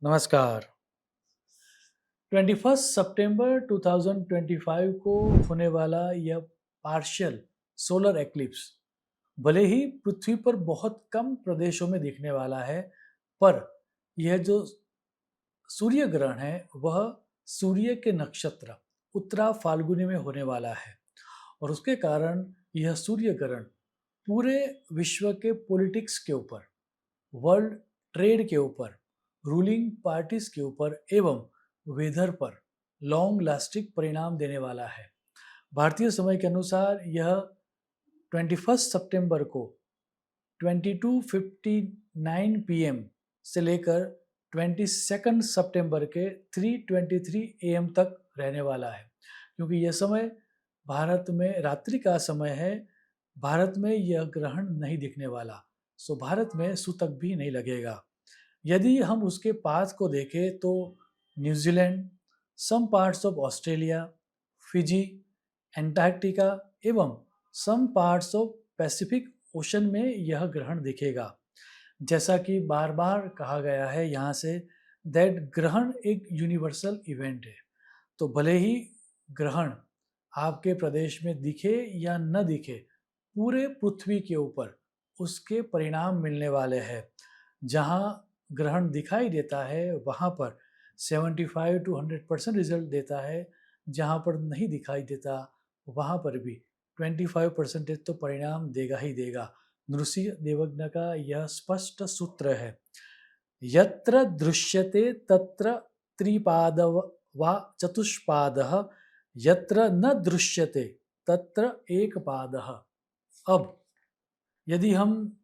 नमस्कार। 21 सितंबर 2025 को होने वाला यह पार्शियल सोलर एक्लिप्स भले ही पृथ्वी पर बहुत कम प्रदेशों में दिखने वाला है, पर यह जो सूर्य ग्रहण है वह सूर्य के नक्षत्र उत्तरा फाल्गुनी में होने वाला है और उसके कारण यह सूर्य ग्रहण पूरे विश्व के पॉलिटिक्स के ऊपर, वर्ल्ड ट्रेड के ऊपर, रूलिंग पार्टीज के ऊपर एवं वेदर पर लॉन्ग लास्टिंग परिणाम देने वाला है। भारतीय समय के अनुसार यह 21 सितंबर को 22:59 पीएम से लेकर 22 सितंबर के 3:23 एएम तक रहने वाला है, क्योंकि यह समय भारत में रात्रि का समय है। भारत में यह ग्रहण नहीं दिखने वाला, सो भारत में सूतक भी नहीं लगेगा। यदि हम उसके पाथ को देखें तो New Zealand, some parts of Australia, Fiji, Antarctica एवं some parts of Pacific Ocean में यह ग्रहण दिखेगा। जैसा कि बार बार कहा गया है यहाँ से, दैट ग्रहण एक यूनिवर्सल इवेंट है। तो भले ही ग्रहण आपके प्रदेश में दिखे या न दिखे, पूरे पृथ्वी के ऊपर उसके परिणाम मिलने वाले हैं। जहाँ ग्रहण दिखाई देता है वहाँ पर 75 to 100% रिजल्ट देता है, जहाँ पर नहीं दिखाई देता वहाँ पर भी 25% तो परिणाम देगा ही देगा। नृसिंह देवज्ञ का यह स्पष्ट सूत्र है। यत्र दृश्यते तत्र त्रिपाद वा चतुष्पादः, यत्र न दृश्यते तत्र एक पादः। अब यदि हम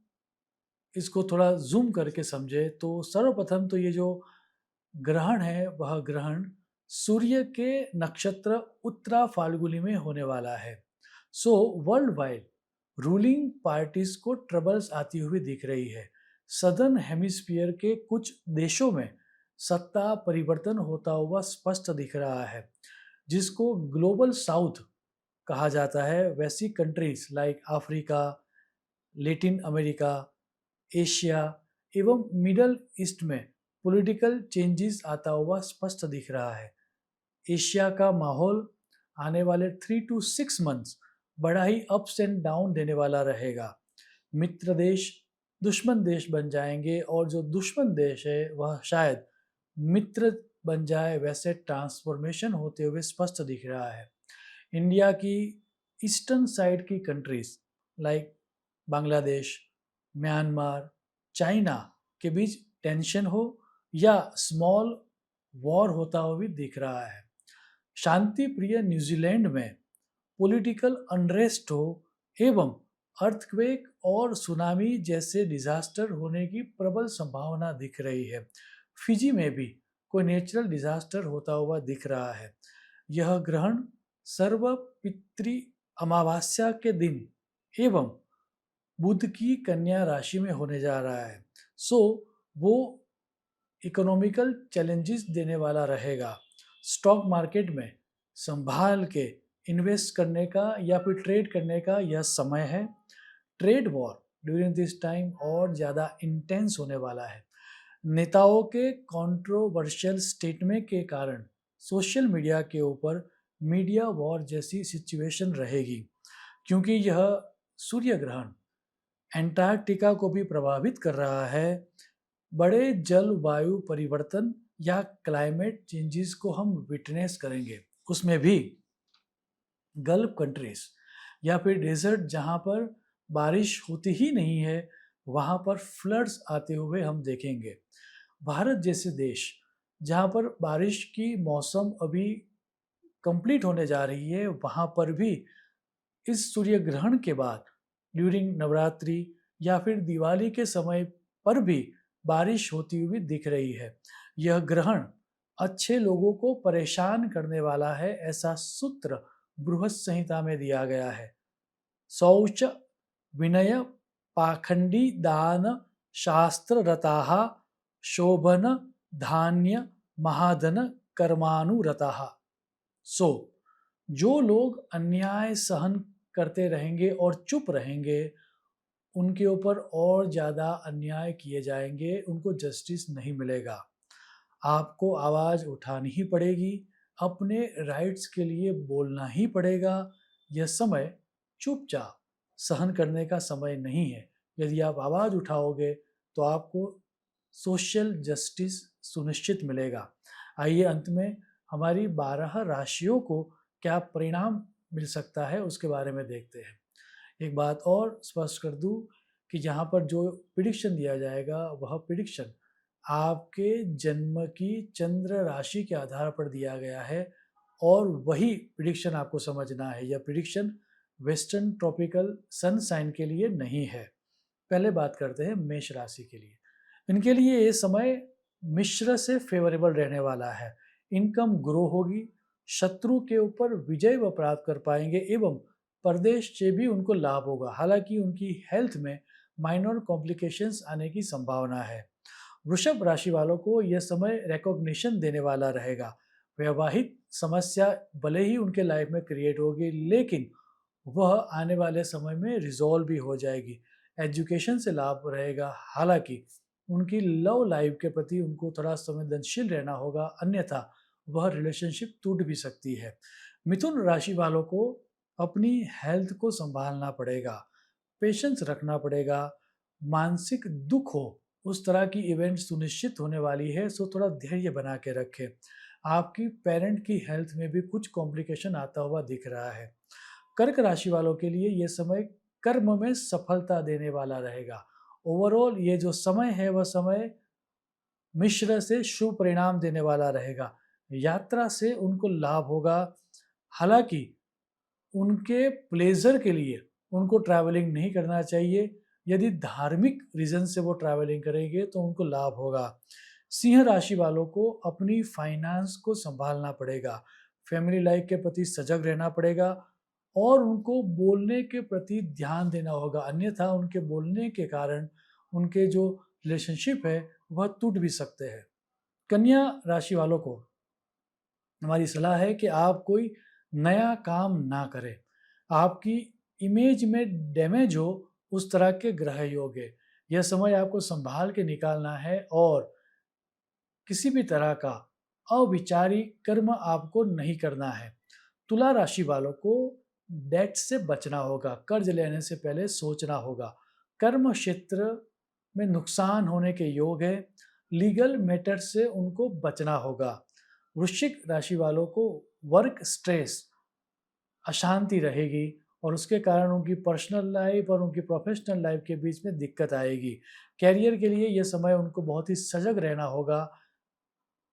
इसको थोड़ा जूम करके समझे तो सर्वप्रथम तो ये जो ग्रहण है वह ग्रहण सूर्य के नक्षत्र उत्तरा फाल्गुनी में होने वाला है। So world wide ruling parties को ट्रबल्स आती हुई दिख रही है। सदर्न हेमिस्फीयर के कुछ देशों में सत्ता परिवर्तन होता हुआ स्पष्ट दिख रहा है, जिसको ग्लोबल साउथ कहा जाता है। वैसी countries like Africa, Latin America, Asia एवं मिडल ईस्ट में पॉलिटिकल चेंजेस आता हुआ स्पष्ट दिख रहा है। एशिया का माहौल आने वाले 3 to 6 मंथ्स बड़ा ही अप्स एंड डाउन देने वाला रहेगा। मित्र देश दुश्मन देश बन जाएंगे और जो दुश्मन देश है वह शायद मित्र बन जाए, वैसे ट्रांसफॉर्मेशन होते हुए स्पष्ट दिख रहा है। इंडिया की ईस्टर्न साइड की countries like Bangladesh, Myanmar, China के बीच टेंशन हो या स्मॉल वॉर होता हुआ भी दिख रहा है। शांति प्रिय न्यूजीलैंड में पॉलिटिकल अनरेस्ट हो एवं अर्थक्वेक और सुनामी जैसे डिजास्टर होने की प्रबल संभावना दिख रही है। फिजी में भी कोई नेचुरल डिजास्टर होता हुआ दिख रहा है। यह ग्रहण सर्व पितृ अमावस्या के दिन एवं बुध की कन्या राशि में होने जा रहा है। सो वो इकोनॉमिकल चैलेंजेस देने वाला रहेगा। स्टॉक मार्केट में संभाल के इन्वेस्ट करने का या फिर ट्रेड करने का यह समय है। Trade war during this time और ज़्यादा इंटेंस होने वाला है। नेताओं के कंट्रोवर्शियल स्टेटमेंट के कारण सोशल मीडिया के ऊपर मीडिया वॉर जैसी सिचुएशन रहेगी, क्योंकि यह सूर्य ग्रहण एंटार्क्टिका को भी प्रभावित कर रहा है। बड़े जलवायु परिवर्तन या क्लाइमेट चेंजेस को हम विटनेस करेंगे। उसमें भी गल्फ कंट्रीज या फिर डेजर्ट जहाँ पर बारिश होती ही नहीं है, वहाँ पर फ्लड्स आते हुए हम देखेंगे। भारत जैसे देश जहाँ पर बारिश की मौसम अभी कंप्लीट होने जा रही है, वहाँ पर भी इस सूर्य ग्रहण के बाद ड्यूरिंग नवरात्रि या फिर दिवाली के समय पर भी बारिश होती हुई दिख रही है। यह ग्रहण अच्छे लोगों को परेशान करने वाला है, ऐसा सूत्र बृहत संहिता में दिया गया है। शौच विनय पाखंडी दान शास्त्र रताः शोभन धान्य महाधन कर्मानुरताः। सो जो लोग अन्याय सहन करते रहेंगे और चुप रहेंगे, उनके ऊपर और ज़्यादा अन्याय किए जाएंगे, उनको जस्टिस नहीं मिलेगा। आपको आवाज़ उठानी ही पड़ेगी, अपने राइट्स के लिए बोलना ही पड़ेगा। यह समय चुपचाप सहन करने का समय नहीं है। यदि आप आवाज़ उठाओगे तो आपको सोशल जस्टिस सुनिश्चित मिलेगा। आइए अंत में हमारी 12 राशियों को क्या परिणाम मिल सकता है उसके बारे में देखते हैं। एक बात और स्पष्ट कर दूं कि यहाँ पर जो प्रिडिक्शन दिया जाएगा वह प्रिडिक्शन आपके जन्म की चंद्र राशि के आधार पर दिया गया है और वही प्रिडिक्शन आपको समझना है। यह prediction western tropical sun sign के लिए नहीं है। पहले बात करते हैं मेष राशि के लिए। इनके लिए ये समय मिश्र से फेवरेबल रहने वाला है। इनकम ग्रो होगी, शत्रु के ऊपर विजय वो प्राप्त कर पाएंगे एवं परदेश से भी उनको लाभ होगा। हालांकि उनकी हेल्थ में माइनर कॉम्प्लिकेशंस आने की संभावना है। वृषभ राशि वालों को यह समय रिकॉग्निशन देने वाला रहेगा। वैवाहिक समस्या भले ही उनके लाइफ में क्रिएट होगी लेकिन वह आने वाले समय में रिजॉल्व भी हो जाएगी। एजुकेशन से लाभ रहेगा। हालांकि उनकी लव लाइफ के प्रति उनको थोड़ा संवेदनशील रहना होगा, अन्यथा वह रिलेशनशिप टूट भी सकती है। मिथुन राशि वालों को अपनी हेल्थ को संभालना पड़ेगा, पेशेंस रखना पड़ेगा। मानसिक दुख हो उस तरह की इवेंट सुनिश्चित होने वाली है, सो थोड़ा धैर्य बना के रखें। आपकी पेरेंट की हेल्थ में भी कुछ कॉम्प्लिकेशन आता हुआ दिख रहा है। कर्क राशि वालों के लिए यह समय कर्म में सफलता देने वाला रहेगा। ओवरऑल ये जो समय है वह समय मिश्र से शुभ परिणाम देने वाला रहेगा। यात्रा से उनको लाभ होगा। हालांकि उनके प्लेजर के लिए उनको ट्रैवलिंग नहीं करना चाहिए। यदि धार्मिक रीजन से वो ट्रैवलिंग करेंगे तो उनको लाभ होगा। सिंह राशि वालों को अपनी फाइनेंस को संभालना पड़ेगा, फैमिली लाइफ के प्रति सजग रहना पड़ेगा और उनको बोलने के प्रति ध्यान देना होगा, अन्यथा उनके बोलने के कारण उनके जो रिलेशनशिप है वह टूट भी सकते हैं। कन्या राशि वालों को हमारी सलाह है कि आप कोई नया काम ना करें। आपकी इमेज में डैमेज हो उस तरह के ग्रह योग है। यह समय आपको संभाल के निकालना है और किसी भी तरह का अविचारी कर्म आपको नहीं करना है। तुला राशि वालों को डेट से बचना होगा, कर्ज लेने से पहले सोचना होगा। कर्म क्षेत्र में नुकसान होने के योग है, लीगल मैटर से उनको बचना होगा। वृश्चिक राशि वालों को वर्क स्ट्रेस, अशांति रहेगी और उसके कारण उनकी पर्सनल लाइफ और उनकी प्रोफेशनल लाइफ के बीच में दिक्कत आएगी। कैरियर के लिए यह समय उनको बहुत ही सजग रहना होगा।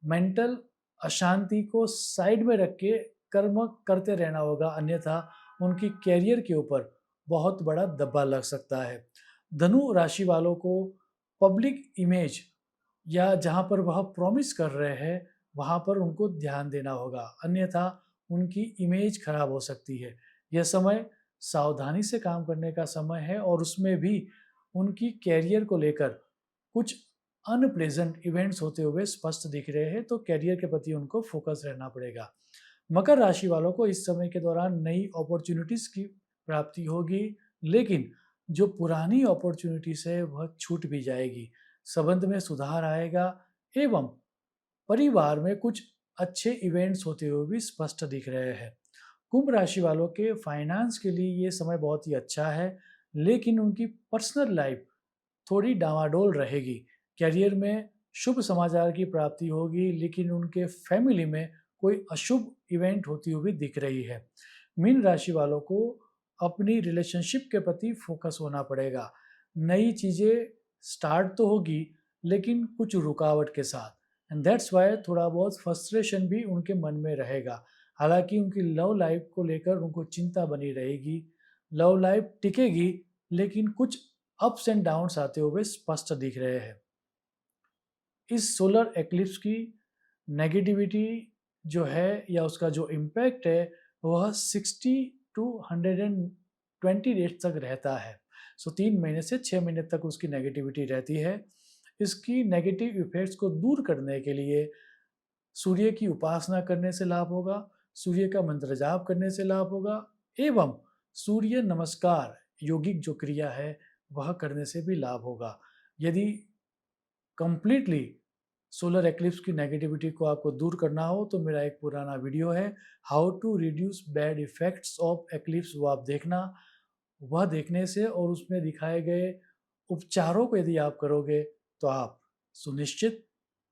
मेंटल अशांति को साइड में रख के कर्म करते रहना होगा, अन्यथा उनकी कैरियर के ऊपर बहुत बड़ा दब्बा लग सकता है। धनु राशि वालों को पब्लिक इमेज या जहाँ पर वह प्रॉमिस कर रहे हैं वहाँ पर उनको ध्यान देना होगा, अन्यथा उनकी इमेज खराब हो सकती है। यह समय सावधानी से काम करने का समय है और उसमें भी उनकी कैरियर को लेकर कुछ अनप्लेजेंट इवेंट्स होते हुए स्पष्ट दिख रहे हैं, तो कैरियर के प्रति उनको फोकस रहना पड़ेगा। मकर राशि वालों को इस समय के दौरान नई अपॉर्चुनिटीज की प्राप्ति होगी, लेकिन जो पुरानी अपॉर्चुनिटीज है वह छूट भी जाएगी। संबंध में सुधार आएगा एवं परिवार में कुछ अच्छे इवेंट्स होते हुए भी स्पष्ट दिख रहे हैं। कुंभ राशि वालों के फाइनेंस के लिए ये समय बहुत ही अच्छा है, लेकिन उनकी पर्सनल लाइफ थोड़ी डामाडोल रहेगी। करियर में शुभ समाचार की प्राप्ति होगी, लेकिन उनके फैमिली में कोई अशुभ इवेंट होती हुई दिख रही है। मीन राशि वालों को अपनी रिलेशनशिप के प्रति फोकस होना पड़ेगा। नई चीज़ें स्टार्ट तो होगी लेकिन कुछ रुकावट के साथ, एंड दैट्स वाई थोड़ा बहुत फ्रस्ट्रेशन भी उनके मन में रहेगा। हालांकि उनकी लव लाइफ को लेकर उनको चिंता बनी रहेगी। लव लाइफ टिकेगी लेकिन कुछ अप्स एंड डाउन्स आते हुए स्पष्ट दिख रहे हैं। इस सोलर एक्लिप्स की नेगेटिविटी जो है या उसका जो इम्पैक्ट है वह 60 टू 120 डेज तक रहता है। सो 3 महीने से 6 महीने तक उसकी नेगेटिविटी रहती है। इसकी नेगेटिव इफेक्ट्स को दूर करने के लिए सूर्य की उपासना करने से लाभ होगा, सूर्य का मंत्र जाप करने से लाभ होगा एवं सूर्य नमस्कार योगिक जो क्रिया है वह करने से भी लाभ होगा। यदि कंप्लीटली सोलर एक्लिप्स की नेगेटिविटी को आपको दूर करना हो तो मेरा एक पुराना वीडियो है, how to reduce bad effects of eclipse, वो आप देखना। वह देखने से और उसमें दिखाए गए उपचारों को यदि आप करोगे तो आप सुनिश्चित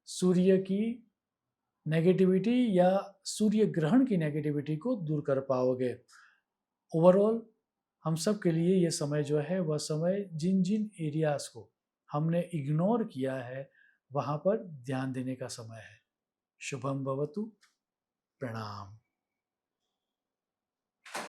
सूर्य की नेगेटिविटी या सूर्य ग्रहण की नेगेटिविटी को दूर कर पाओगे। ओवरऑल हम सब के लिए ये समय जो है वह समय जिन जिन एरियाज को हमने इग्नोर किया है वहाँ पर ध्यान देने का समय है। शुभम भवतु। प्रणाम।